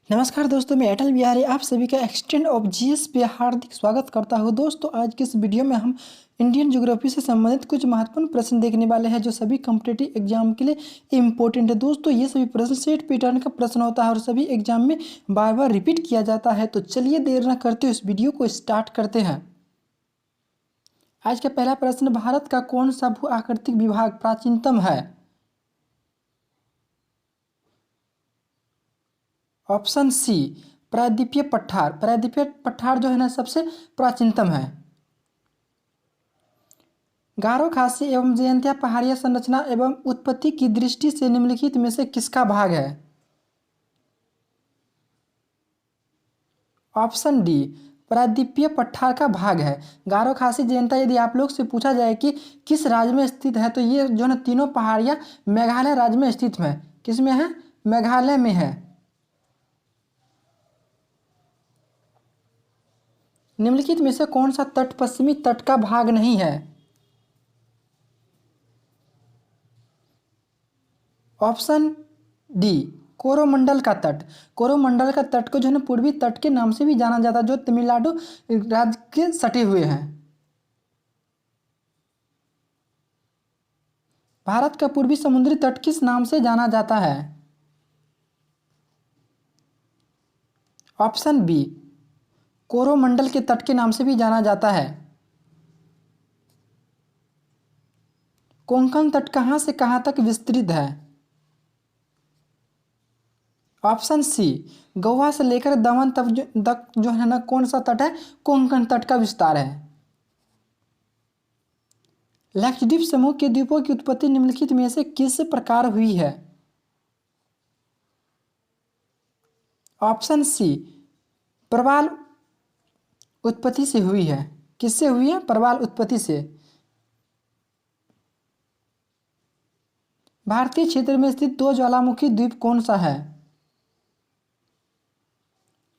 नमस्कार दोस्तों, मैं अटल बिहारी आप सभी का एक्सटेंड ऑफ जीएस पे हार्दिक स्वागत करता हूं। दोस्तों, आज के इस वीडियो में हम इंडियन ज्योग्राफी से संबंधित कुछ महत्वपूर्ण प्रश्न देखने वाले हैं जो सभी कॉम्पिटिटिव एग्जाम के लिए इम्पोर्टेंट है। दोस्तों, ये सभी प्रश्न सेट पैटर्न का प्रश्न होता है और सभी एग्जाम में बार बार रिपीट किया जाता है। तो चलिए देर न करते हुए इस वीडियो को स्टार्ट करते हैं। आज का पहला प्रश्न, भारत का कौन सा भू आकृतिक विभाग प्राचीनतम है? ऑप्शन सी, प्रायद्वीपीय पठार। प्रायद्वीपीय पठार जो है ना सबसे प्राचीनतम है। गारो खासी एवं जयंतिया पहाड़िया संरचना एवं उत्पत्ति की दृष्टि से निम्नलिखित में से किसका भाग है? ऑप्शन डी, प्रायद्वीपीय पठार का भाग है। गारो खासी जयंतिया यदि आप लोग से पूछा जाए कि किस राज्य में स्थित है तो ये जो है तीनों पहाड़ियाँ मेघालय राज्य में स्थित है। किस में है? मेघालय में है। निम्नलिखित में से कौन सा तट पश्चिमी तट का भाग नहीं है? ऑप्शन डी, कोरोमंडल का तट। कोरोमंडल का तट को जो है ना पूर्वी तट के नाम से भी जाना जाता है, जो तमिलनाडु राज्य के सटे हुए हैं। भारत का पूर्वी समुद्री तट किस नाम से जाना जाता है? ऑप्शन बी, कोरोमंडल के तट के नाम से भी जाना जाता है। कोंकण तट कहां से कहां तक विस्तृत है? ऑप्शन सी, गोवा से लेकर दमन तक जो है ना कौन सा तट है? कोंकण तट का विस्तार है। लक्षद्वीप समूह के द्वीपों की उत्पत्ति निम्नलिखित में से किस प्रकार हुई है? ऑप्शन सी, प्रवाल उत्पत्ति से हुई है। किससे हुई है? प्रवाल उत्पत्ति से। भारतीय क्षेत्र में स्थित दो ज्वालामुखी द्वीप कौन सा है?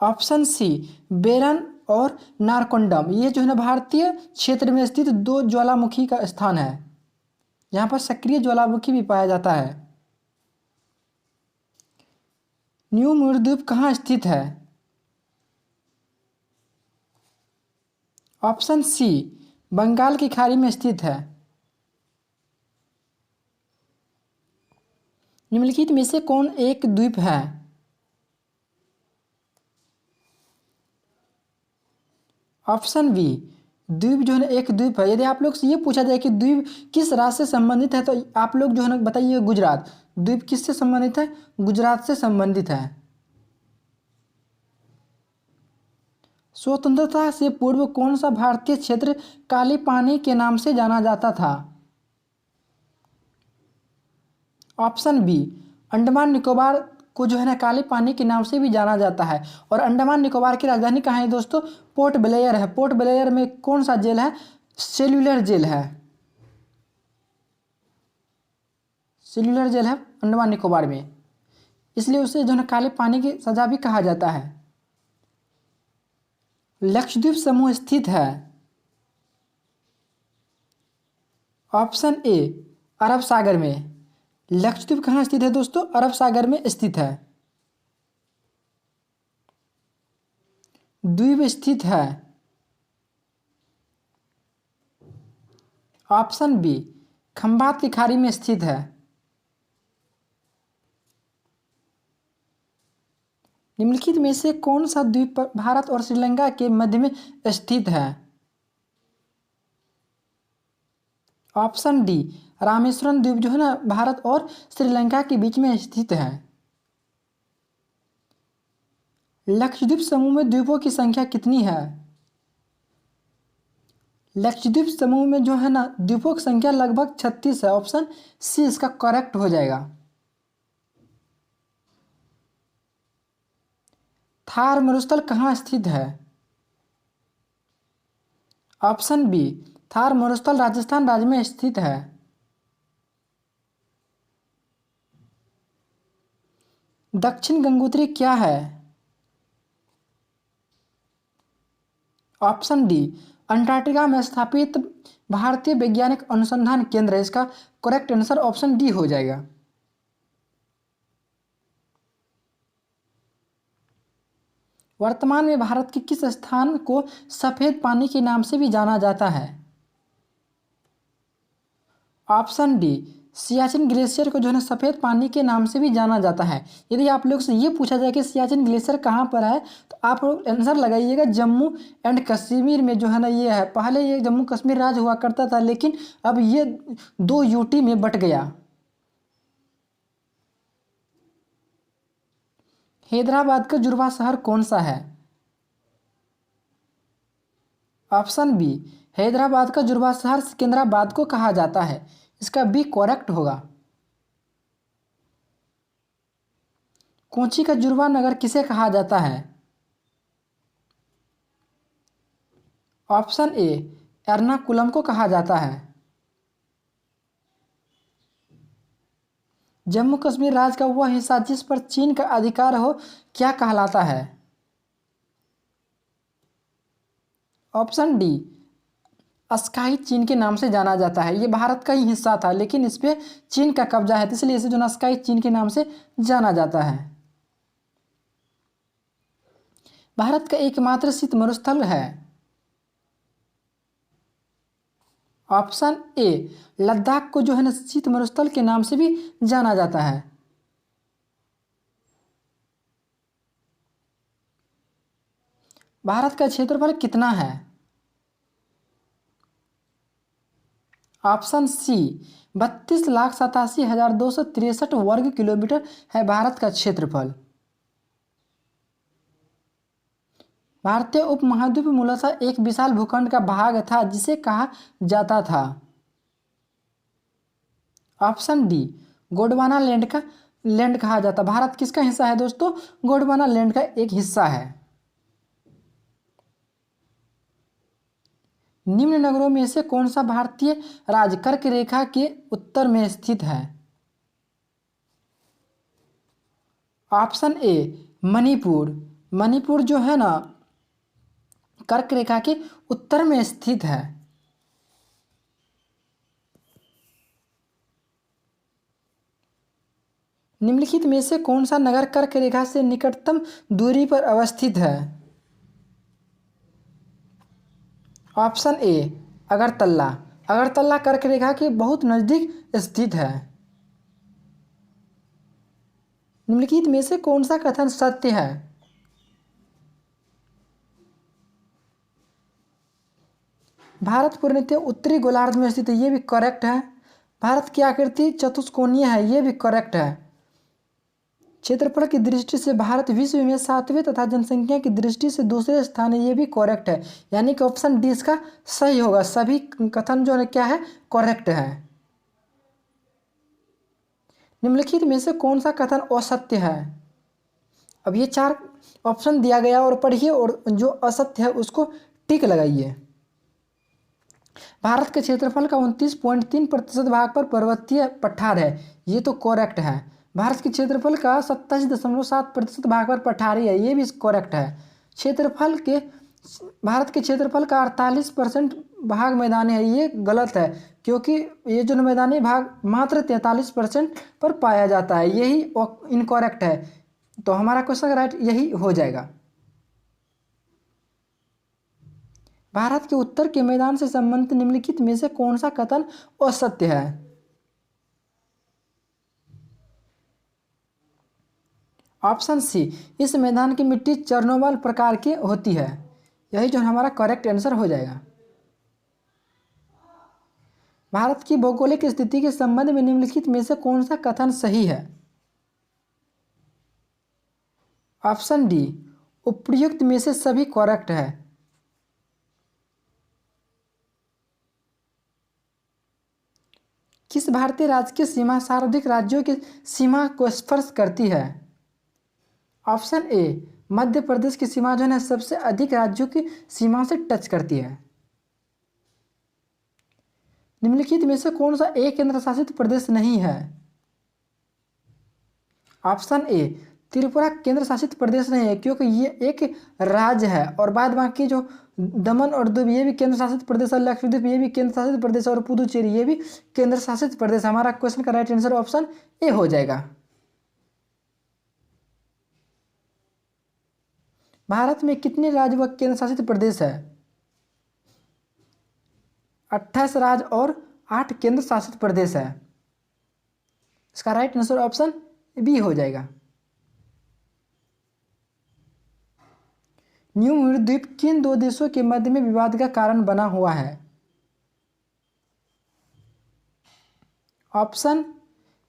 ऑप्शन सी, बेरन और नारकोंडम। ये जो है ना भारतीय क्षेत्र में स्थित दो ज्वालामुखी का स्थान है। यहाँ पर सक्रिय ज्वालामुखी भी पाया जाता है। न्यू मूर द्वीप कहाँ स्थित है? ऑप्शन सी, बंगाल की खाड़ी में स्थित है। निम्नलिखित में से कौन एक द्वीप है? ऑप्शन बी, द्वीप जो है ना एक द्वीप है। यदि आप लोग से ये पूछा जाए कि द्वीप किस राज्य से संबंधित है तो आप लोग जो है ना बताइए गुजरात। द्वीप किससे संबंधित है? गुजरात से संबंधित है। स्वतंत्रता से पूर्व कौन सा भारतीय क्षेत्र काली पानी के नाम से जाना जाता था? ऑप्शन बी, अंडमान निकोबार को जो है ना काली पानी के नाम से भी जाना जाता है। और अंडमान निकोबार की राजधानी कहाँ है दोस्तों? पोर्ट ब्लेयर है। पोर्ट ब्लेयर में कौन सा जेल है? सेल्यूलर जेल है। सेल्यूलर जेल है अंडमान निकोबार में, इसलिए उसे जो है ना काले पानी की सजा भी कहा जाता है। लक्षद्वीप समूह स्थित है। ऑप्शन ए, अरब सागर में। लक्षद्वीप कहाँ स्थित है दोस्तों? अरब सागर में स्थित है। द्वीप स्थित है। ऑप्शन बी, खंबात की खाड़ी में स्थित है। निम्नलिखित में से कौन सा द्वीप भारत और श्रीलंका के मध्य में स्थित है? ऑप्शन डी, रामेश्वरम द्वीप जो है ना भारत और श्रीलंका के बीच में स्थित है। लक्षद्वीप समूह में द्वीपों की संख्या कितनी है? लक्षद्वीप समूह में जो है ना द्वीपों की संख्या लगभग 36 है। ऑप्शन सी इसका करेक्ट हो जाएगा। थार मरुस्थल कहाँ स्थित है? ऑप्शन बी, थार मरुस्थल राजस्थान राज्य में स्थित है। दक्षिण गंगोत्री क्या है? ऑप्शन डी, अंटार्कटिका में स्थापित भारतीय वैज्ञानिक अनुसंधान केंद्र है। इसका करेक्ट आंसर ऑप्शन डी हो जाएगा। वर्तमान में भारत के किस स्थान को सफ़ेद पानी के नाम से भी जाना जाता है? ऑप्शन डी, सियाचिन ग्लेशियर को जो है ना सफ़ेद पानी के नाम से भी जाना जाता है। यदि आप लोग से ये पूछा जाए कि सियाचिन ग्लेशियर कहाँ पर है, तो आप लोग आंसर लगाइएगा जम्मू एंड कश्मीर में जो है ना ये है। पहले ये जम्मू कश्मीर राज्य हुआ करता था, लेकिन अब ये 2 यूटी में बट गया। हैदराबाद का जुड़वा शहर कौन सा है? ऑप्शन बी, हैदराबाद का जुड़वा शहर सिकंदराबाद को कहा जाता है। इसका बी करेक्ट होगा। कोची का जुड़वा नगर किसे कहा जाता है? ऑप्शन ए, एर्नाकुलम को कहा जाता है। जम्मू कश्मीर राज्य का वह हिस्सा जिस पर चीन का अधिकार हो क्या कहलाता है? ऑप्शन डी, अस्काई चीन के नाम से जाना जाता है। ये भारत का ही हिस्सा था, लेकिन इस पे चीन का कब्जा है, तो इसलिए इसे जो अस्काई चीन के नाम से जाना जाता है। भारत का एकमात्र शीत मरुस्थल है। ऑप्शन ए, लद्दाख को जो है ना शीत मरुस्थल के नाम से भी जाना जाता है। भारत का क्षेत्रफल कितना है? ऑप्शन सी, 32,87,263 वर्ग किलोमीटर है भारत का क्षेत्रफल। भारतीय उपमहाद्वीप मूलतः एक विशाल भूखंड का भाग था जिसे कहा जाता था। ऑप्शन डी, गोंडवाना लैंड कहा जाता। भारत किसका हिस्सा है दोस्तों? गोंडवाना लैंड का एक हिस्सा है। निम्न नगरों में से कौन सा भारतीय राज्य कर्क रेखा के उत्तर में स्थित है? Option A, Manipur. मणिपुर जो है ना कर्क रेखा के उत्तर में स्थित है। निम्नलिखित में से कौन सा नगर कर्क रेखा से निकटतम दूरी पर अवस्थित है? Option A, Agartala. अगरतला कर्क रेखा के बहुत नज़दीक स्थित है। निम्नलिखित में से कौन सा कथन सत्य है? भारत पूर्णतः उत्तरी गोलार्ध में स्थित है, ये भी करेक्ट है। भारत की आकृति चतुष्कोणीय है, ये भी करेक्ट है। क्षेत्रफल की दृष्टि से भारत विश्व में 7वें तथा जनसंख्या की दृष्टि से दूसरे स्थान है, ये भी करेक्ट है। यानी कि ऑप्शन डी इसका सही होगा। सभी कथन जो है क्या है, करेक्ट है। निम्नलिखित में से कौन सा कथन असत्य है? अब ये 4 ऑप्शन दिया गया और पढ़िए, और जो असत्य है उसको टिक लगाइए। भारत के क्षेत्रफल का 29.3% भाग पर पर्वतीय पठार है, ये तो करेक्ट है। भारत के क्षेत्रफल का 27.7% भाग पर पठारी है, ये भी करेक्ट है। भारत के क्षेत्रफल का 48% भाग मैदानी है, ये गलत है, क्योंकि ये जो मैदानी भाग मात्र 43% पर पाया जाता है, यही इनकरेक्ट है। तो हमारा क्वेश्चन राइट यही हो जाएगा। भारत के उत्तर के मैदान से संबंधित निम्नलिखित में से कौन सा कथन असत्य है? ऑप्शन सी, इस मैदान की मिट्टी चरनोवाल प्रकार की होती है, यही जो हमारा करेक्ट आंसर हो जाएगा। भारत की भौगोलिक स्थिति के संबंध में निम्नलिखित में से कौन सा कथन सही है? ऑप्शन डी, उपर्युक्त में से सभी करेक्ट है। किस भारतीय राज्य की सीमा सर्वाधिक राज्यों की सीमा को स्पर्श करती है? ऑप्शन ए, मध्य प्रदेश की सीमा जो है सबसे अधिक राज्यों की सीमा से टच करती है। निम्नलिखित में से कौन सा एक केंद्र शासित प्रदेश नहीं है? ऑप्शन ए, त्रिपुरा केंद्र शासित प्रदेश नहीं है, क्योंकि ये एक राज्य है, और बाद बाकी जो दमन और दीव ये भी केंद्र शासित प्रदेश है, लक्षद्वीप ये भी केंद्र शासित प्रदेश है, और पुदुचेरी ये भी केंद्र शासित प्रदेश। हमारा क्वेश्चन का राइट आंसर ऑप्शन ए हो जाएगा। भारत में कितने राज्य व केंद्र शासित प्रदेश है? 28 राज्य और 8 केंद्र शासित प्रदेश है। इसका राइट आंसर ऑप्शन बी हो जाएगा। न्यू म्यूर द्वीप किन दो देशों के मध्य में विवाद का कारण बना हुआ है? ऑप्शन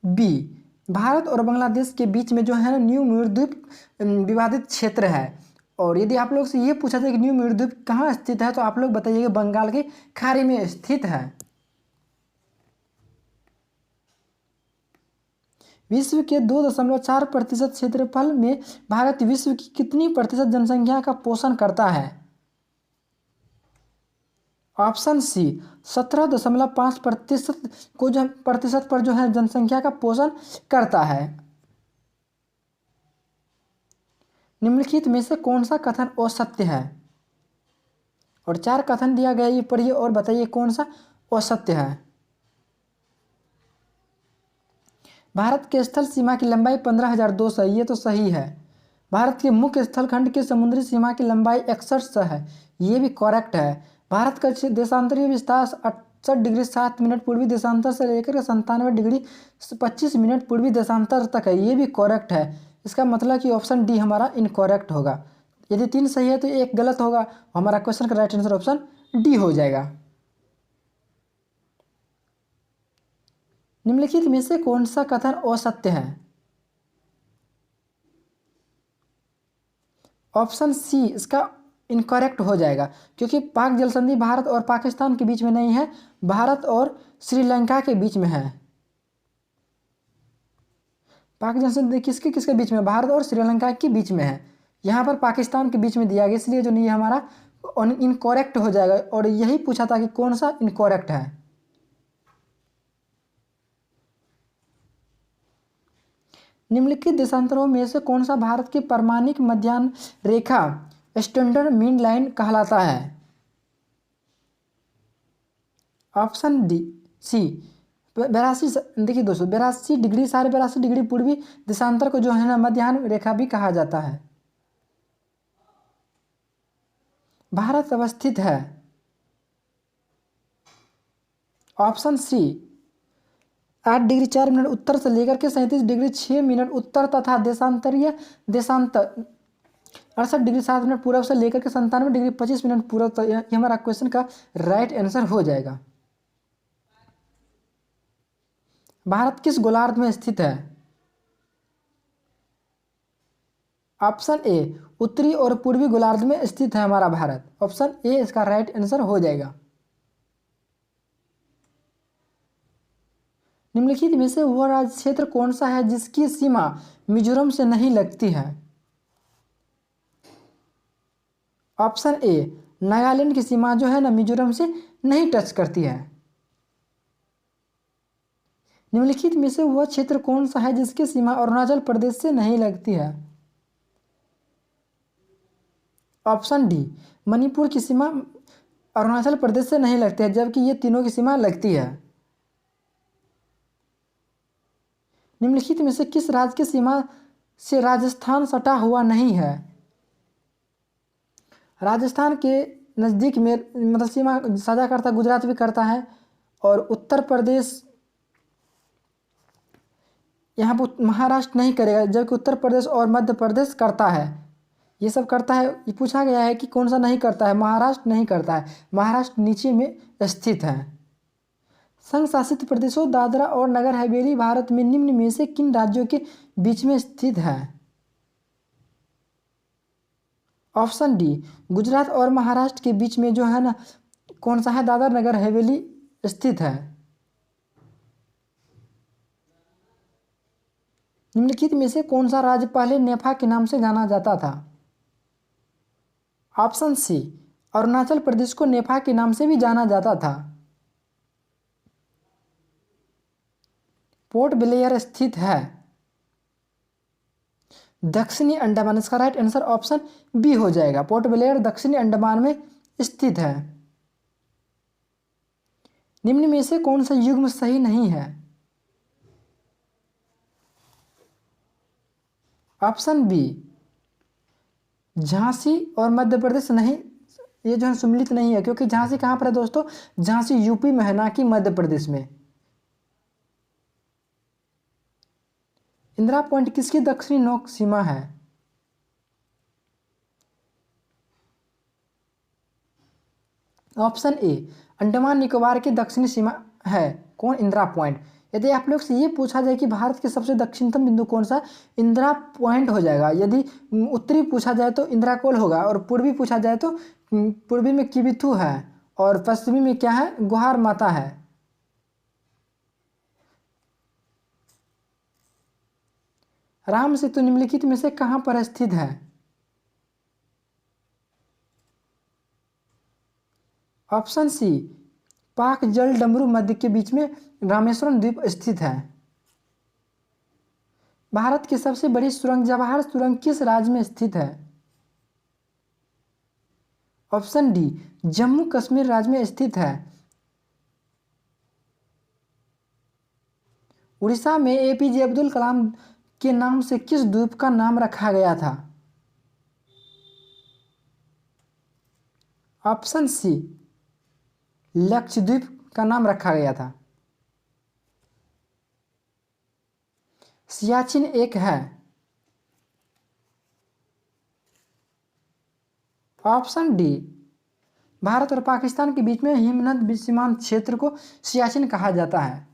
बी, भारत और बांग्लादेश के बीच में जो है ना न्यू म्यूर द्वीप विवादित क्षेत्र है। और यदि आप लोग से ये पूछा जाए कि न्यू म्यूर द्वीप कहाँ स्थित है, तो आप लोग बताइएगा बंगाल की खाड़ी में स्थित है। विश्व के 2.4% क्षेत्रफल में भारत विश्व की कितनी प्रतिशत जनसंख्या का पोषण करता है? ऑप्शन सी, 17.5% को जो प्रतिशत पर जो है जनसंख्या का पोषण करता है। निम्नलिखित में से कौन सा कथन असत्य है? और 4 कथन दिया गया, ये पढ़िए और बताइए कौन सा असत्य है। भारत के स्थल सीमा की लंबाई 15,200 है, ये तो सही है। भारत के मुख्य स्थल खंड के समुद्री सीमा की लंबाई 61 है, ये भी करेक्ट है। भारत का देशांतरीय विस्तार 68 डिग्री 7 मिनट पूर्वी देशांतर से लेकर 97 डिग्री 25 मिनट पूर्वी देशांतर तक है, ये भी करेक्ट है। इसका मतलब कि ऑप्शन डी हमारा इनकरेक्ट होगा। यदि 3 सही है तो 1 गलत होगा। हमारा क्वेश्चन का राइट आंसर ऑप्शन डी हो जाएगा। निम्नलिखित में से कौन सा कथन असत्य है? ऑप्शन सी इसका इनकरेक्ट हो जाएगा, क्योंकि पाक जल संधि भारत और पाकिस्तान के बीच में नहीं है, भारत और श्रीलंका के बीच में है। पाक जल संधि किसके किसके बीच में? भारत और श्रीलंका के बीच में है। यहाँ पर पाकिस्तान के बीच में दिया गया, इसलिए जो नहीं हमारा इनकरेक्ट हो जाएगा। और यही पूछा था कि कौन सा इनकरेक्ट है। निम्नलिखित देशांतरों में से कौन सा भारत की प्रामाणिक मध्याह्न रेखा स्टैंडर्ड मीन लाइन कहलाता है? ऑप्शन डी सी, 82, देखिए दोस्तों 82 डिग्री 82.5 डिग्री पूर्वी देशांतर को जो है ना मध्याह्न रेखा भी कहा जाता है। भारत अवस्थित है। ऑप्शन सी, 8 डिग्री 4 मिनट उत्तर से लेकर के 37 डिग्री 6 मिनट उत्तर तथा देशांतरीय देशांतर 68 डिग्री 7 मिनट पूर्व से लेकर के 97 डिग्री 25 मिनट पूर्व तक, ये हमारा क्वेश्चन का राइट आंसर हो जाएगा। भारत किस गोलार्ध में स्थित है? ऑप्शन ए, उत्तरी और पूर्वी गोलार्ध में स्थित है हमारा भारत। ऑप्शन ए इसका राइट आंसर हो जाएगा। निम्नलिखित में से वह राज्य क्षेत्र कौन सा है जिसकी सीमा मिजोरम से नहीं लगती है? ऑप्शन ए, नागालैंड की सीमा जो है ना मिजोरम से नहीं टच करती है। निम्नलिखित में से वह क्षेत्र कौन सा है जिसकी सीमा अरुणाचल प्रदेश से नहीं लगती है? ऑप्शन डी, मणिपुर की सीमा अरुणाचल प्रदेश से नहीं लगती है, जबकि ये तीनों की सीमा लगती है। निम्नलिखित में से किस राज्य की सीमा से राजस्थान सटा हुआ नहीं है? राजस्थान के नज़दीक में मतलब सीमा साझा करता गुजरात भी करता है, और उत्तर प्रदेश यहाँ पर महाराष्ट्र नहीं करेगा, जबकि उत्तर प्रदेश और मध्य प्रदेश करता है। ये सब करता है। ये पूछा गया है कि कौन सा नहीं करता है? महाराष्ट्र नहीं करता है, महाराष्ट्र नीचे में स्थित है। संघ शासित प्रदेशों दादरा और नगर हवेली भारत में निम्न में से किन राज्यों के बीच में स्थित है? ऑप्शन डी, गुजरात और महाराष्ट्र के बीच में जो है ना कौन सा है? दादरा नगर हवेली स्थित है। निम्नलिखित में से कौन सा राज्य पहले नेफा के नाम से जाना जाता था? ऑप्शन सी, अरुणाचल प्रदेश को नेफा के नाम से भी जाना जाता था। पोर्ट ब्लेयर स्थित है दक्षिणी अंडमान। इसका राइट आंसर ऑप्शन बी हो जाएगा। पोर्ट ब्लेयर दक्षिणी अंडमान में स्थित है। निम्न में से कौन सा युग्म सही नहीं है? ऑप्शन बी, झांसी और मध्य प्रदेश नहीं, ये जो है सम्मिलित नहीं है, क्योंकि झांसी कहाँ पर है दोस्तों, झांसी यूपी में है, ना कि मध्य प्रदेश में। इंदिरा पॉइंट किसकी दक्षिणी नौक सीमा है? ऑप्शन ए, अंडमान निकोबार की दक्षिणी सीमा है। कौन? इंदिरा पॉइंट। यदि आप लोग से ये पूछा जाए कि भारत के सबसे दक्षिणतम बिंदु कौन सा, इंदिरा पॉइंट हो जाएगा। यदि उत्तरी पूछा जाए तो इंदिरा कोल होगा, और पूर्वी पूछा जाए तो पूर्वी में किबिथु है, और पश्चिमी में क्या है, गुहार माता है। राम सेतु निम्नलिखित में से कहाँ पर स्थित है? ऑप्शन सी, पाक जल डमरू मध्य के बीच में रामेश्वरम द्वीप स्थित है। भारत की सबसे बड़ी सुरंग जवाहर सुरंग किस राज्य में स्थित है? ऑप्शन डी, जम्मू कश्मीर राज्य में स्थित है। उड़ीसा में एपीजे अब्दुल कलाम के नाम से किस द्वीप का नाम रखा गया था? ऑप्शन सी, लक्षद्वीप का नाम रखा गया था। सियाचिन एक है। ऑप्शन डी, भारत और पाकिस्तान के बीच में हिमनद सीमांत क्षेत्र को सियाचिन कहा जाता है।